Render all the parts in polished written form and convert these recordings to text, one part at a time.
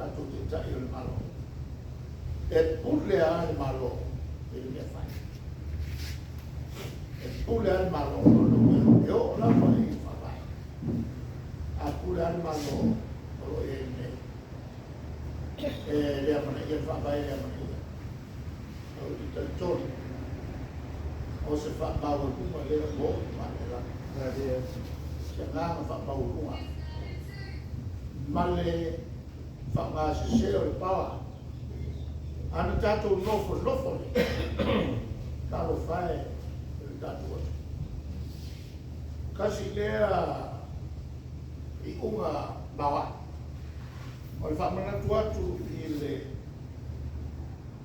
tātou te tai o le malo. E pule a le malo e le mea whai. E pule a le malo o lo e o la whai i whawai. A pule a le malo o lo e ne. E lea mana i e whawai lea mana i. O i tai tōri. O se whakau runga lea mo i mana la. Se nganga whakau runga. Male whakau se se o le pawa. Ana tātou nofo le. Kalo whae le tātou atu. Kasi lea i unga mawa. O le whamanatu atu i le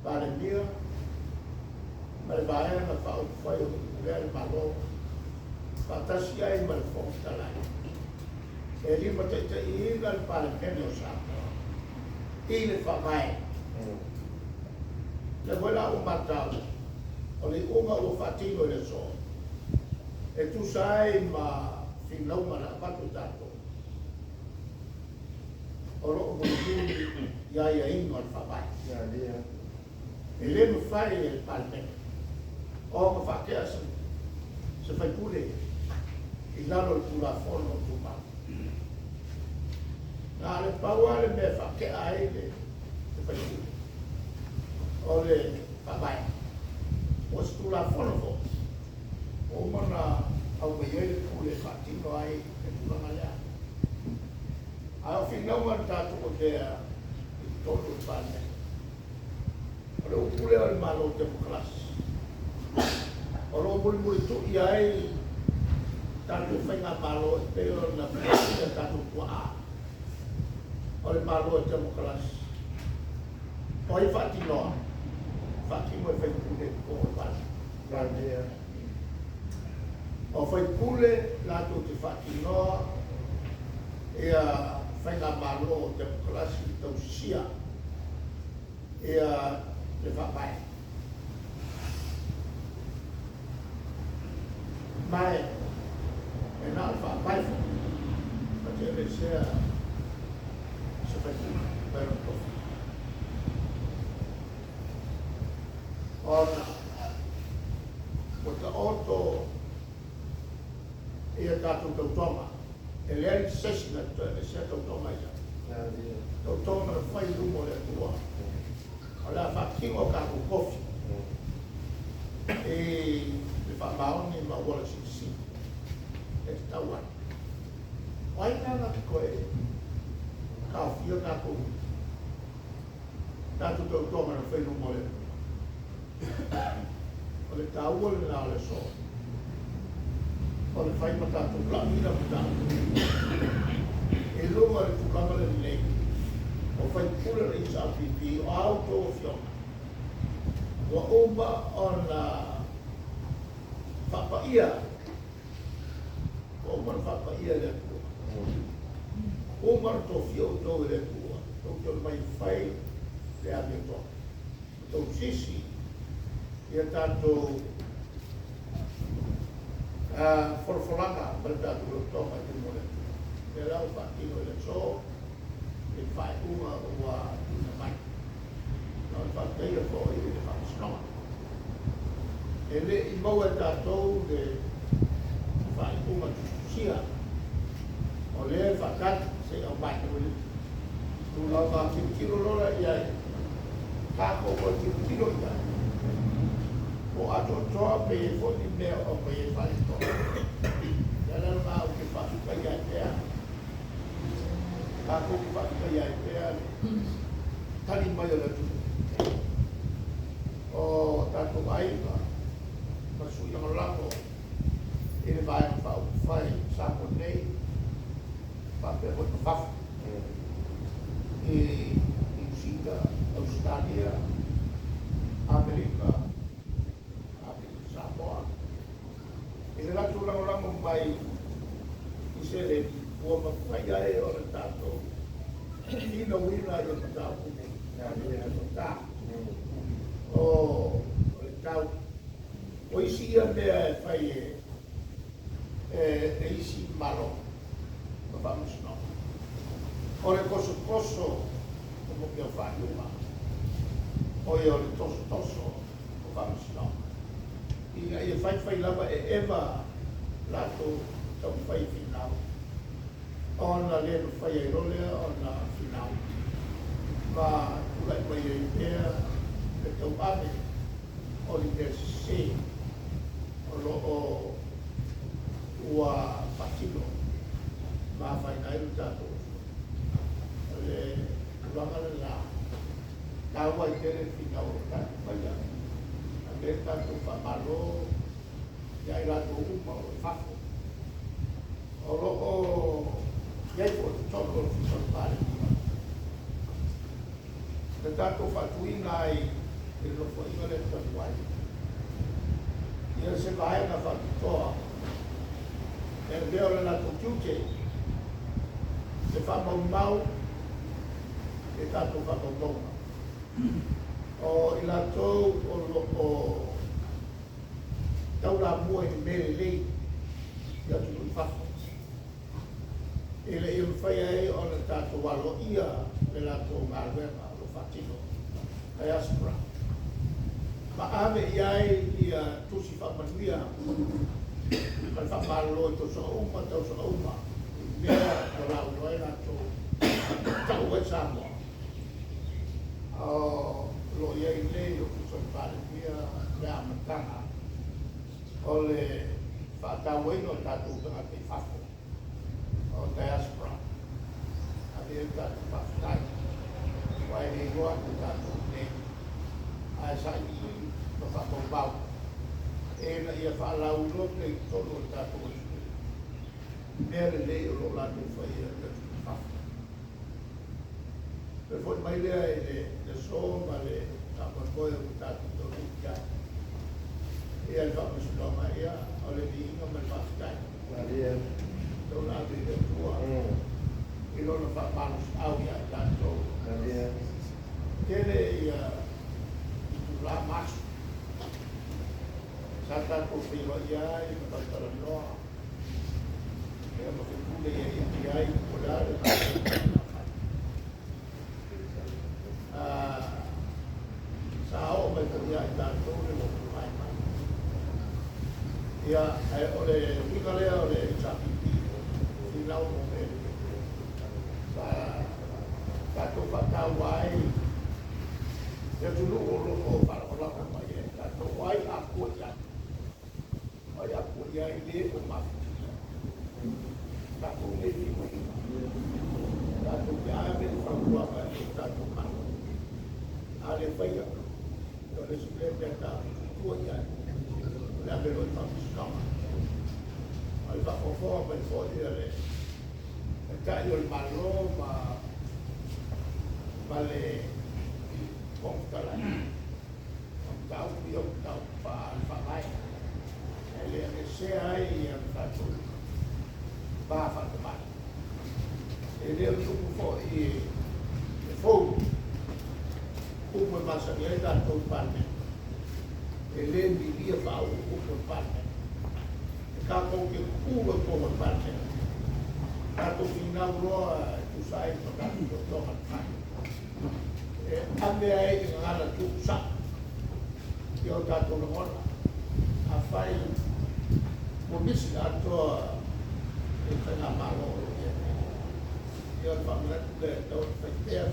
palemia. Ma le vaea na whao whai o lea le malo. Whatasi ai ma le whongitalai. E lima teita i inga le palemia o sāpua. I le whamae. Le wela o matau, o le unga o whatino le so. E tu sai ma whinau mana patu tato. O roo munu ia ingo al whawai. E le mu whai e palme. O ma whakea se whai pule. I lalo le pula whono tu ma. Nā le paua le me whakea ai le whai pule. O le whawai. O se tula whono fo. O mana au me iei le pule whatino ai e tulanga lea. Au whinau man tātou o tea i tonu i whane. O le upule o le malo o demokrasi. O lo muri tu i ai tātou whainga malo e peo na whainga tātou kua a. O le malo o demokrasi. O i whatinoa. Whakimo e whaipule o wale. O whaipule lātou te whakinoa ea whainga malo o demokrasi i tau sia ea le whapai. Mai e nā whapai fo. Pate e sea se whaipule. Pero tofu. Ona, o ta oto ia tātou tautonga. E lea i sesina e sea tautonga ia. Tautonga na whai rumo le atua. O lea whakingo kākou kofi. E le whamaoni ma wala sisi. E te tauan. O ai nanga ki koe kāwhia kākou. Tātou tautonga na whai rumo le atua. O le tāua le nā le so. O le whai matatou lamina matatou. E lunga le tukanga le nei. O whai pula le HRPP o auto o fiona. O umba o na whapaia. O umba na whapaia le atua. Umba na tō fio o tō le atua. Tō kio le mai whai le ame tō. Tō sisi. Ia tātou wholawholanga para tātou o tonga i te mole. E lau whakino i le so, e whai unga ua ina mai. Nā whakeia fo i le Faamasinoga. E le i maua tātou le whai unga tusia. O le whakati se au mai o le. Tu lau ngā kiro lora i ai. Kako o kiro i ai. O ato toa pe e foti mea o pe e whai toa. Ia nana ngā o ke whatuka i ai pēa. Kako ki whatuka i ai pēa. Tani mai o le tu. O tātou aiga. Masu i angalango. E le vai a whai sāko nei. Whapea hoi ka whafu. E Usita, Australia, Amerika. E le latu lango mai i se le ua mawhai ai o le tātou. Ina wina i o le tātou. O le tau. O isi ia mea e whai e isi malo. Ma Faamasinoga. O le koso como que eu faço uma. Oi, eu toso, o Faamasinoga. E aí fai lava e eva lá to tão fai final. Ona le no fai ai role ona final. Ma Tuilaepa ia idea que teu ave o le se o lo o ua patino ma fai nai o tato. Le ulanga le la tawa i tere final o tato fai le tato whamalo iai rato uma o whako. O loko iai po te tono o whison pare nia. Le tato whatuina ai e lofo inga le tatu ai. Ia se vae na whakitoa e veo le na tokiute se whamau e tato whakatonga. O i la tau o tau la mua i mele lei i atu nui whako. E le iu whaia e o le tato walo ia le la tau ngārwema o whatino kai aspra. Ma ame iai i a tusi whamanuia kai whamalo i tosa uma tau sa uma mea to lau noe na tau e Samoa. Lo iai lei o kuson pare mia le amatanga o le whātauino tātou tanga te whako o diaspora a te tātou Faafetai wai hei roa te tātou ne a sa i no whakau bau e na ia whaalau lote i tono o tātou mea le lei o lo lātou whai e le whako. Pe foi mai lea e le soma le tapakoe o tātou tōru kia. E ai Faamasinoga ia o le viinga mai Faafetai. Tau nā te te tua. I lona whaamanus au ia i tātou. Tele ia i tu la masu. Sa tātou whiro ia i mawhaitara noa. Ea mawhikule ia i ai o lare. Sao mai tania i tātou le Lotu mai mai. Ia, o le wika lea o le HRPP, i nau mo mele. Sa tātou whatau ai, e tunu o loko wharakolaka mai e, tātou ai a kua ia. Ai a kua ia i le o mawhitina. Tātou me ni mai. Tātou ia me whakuaka e tātou mana. Ale whaia. Le suplente a tua ia le avero i Faamasinoga ai whakofoa mai fōi le kai o le malo ma le kongtalai tau i o tau whaai e le se ai i am tātou whaatamai e leo tuku fōi e fōu upo masa ni ai tātou pane. E le mi lia whau upo pane. E kā kou ke kua kou pane. Tātou whinau roa tu sai no tātou toha pane. E ame ai i ngana tu sa. I o tātou ngona. A whai mo misi atoa e whainga malo o ia. I o whanganatu le tau whaitea.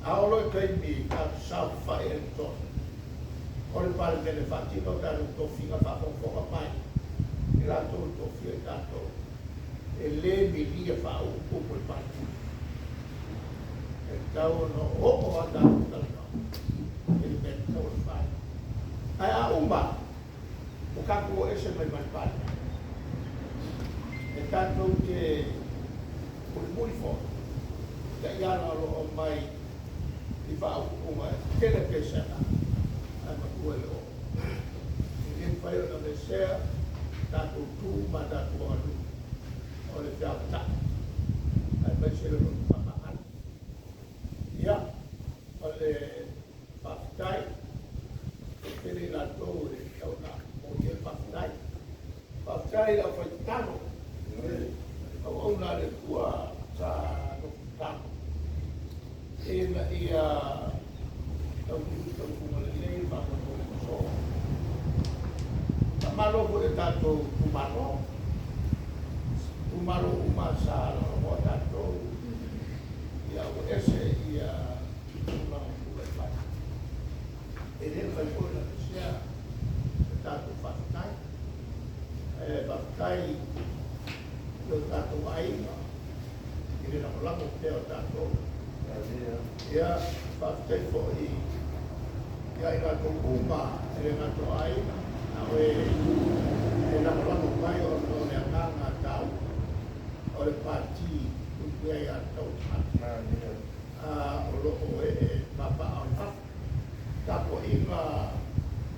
Aolo e kai mi ka sau whae e tōna. Ore pare tene whatino tāru tōwhinga whakongonga mai. I rātou tōwhia i tātou. E le mi lia whau upo i pare. E tau no homo a tātou tātou. E li meni tau i pare. Ai a umba. O kaku o ese mai mai pare. E tātou te muri fō. Te iana alo o mai i whau uma tene pesana ai makuele o. I whai o na mesea tātou tū ma tātou anu o le Faafetai. Ai mai sere no whamaana. Ia, o le Faafetai, tene nā tōu e tau nā o i e Faafetai. Faafetai la whai tano. Au au nā le kua sa no tano. ia tau kunga le nei whakapō so. Ta malo ko e tātou kumaro. Kumaro umasa o tātou. Ia o ese ia Tuilaepa. E reo kai kore na sia e tātou Faafetai. Faafetai o tātou ainga. I rena ko lako te o tātou. Ia Faafetai fo i ia i tātou uma e re tātou ainga. Nau e lako lako kai o ne anganga tau. O le pāti upuea i a tau.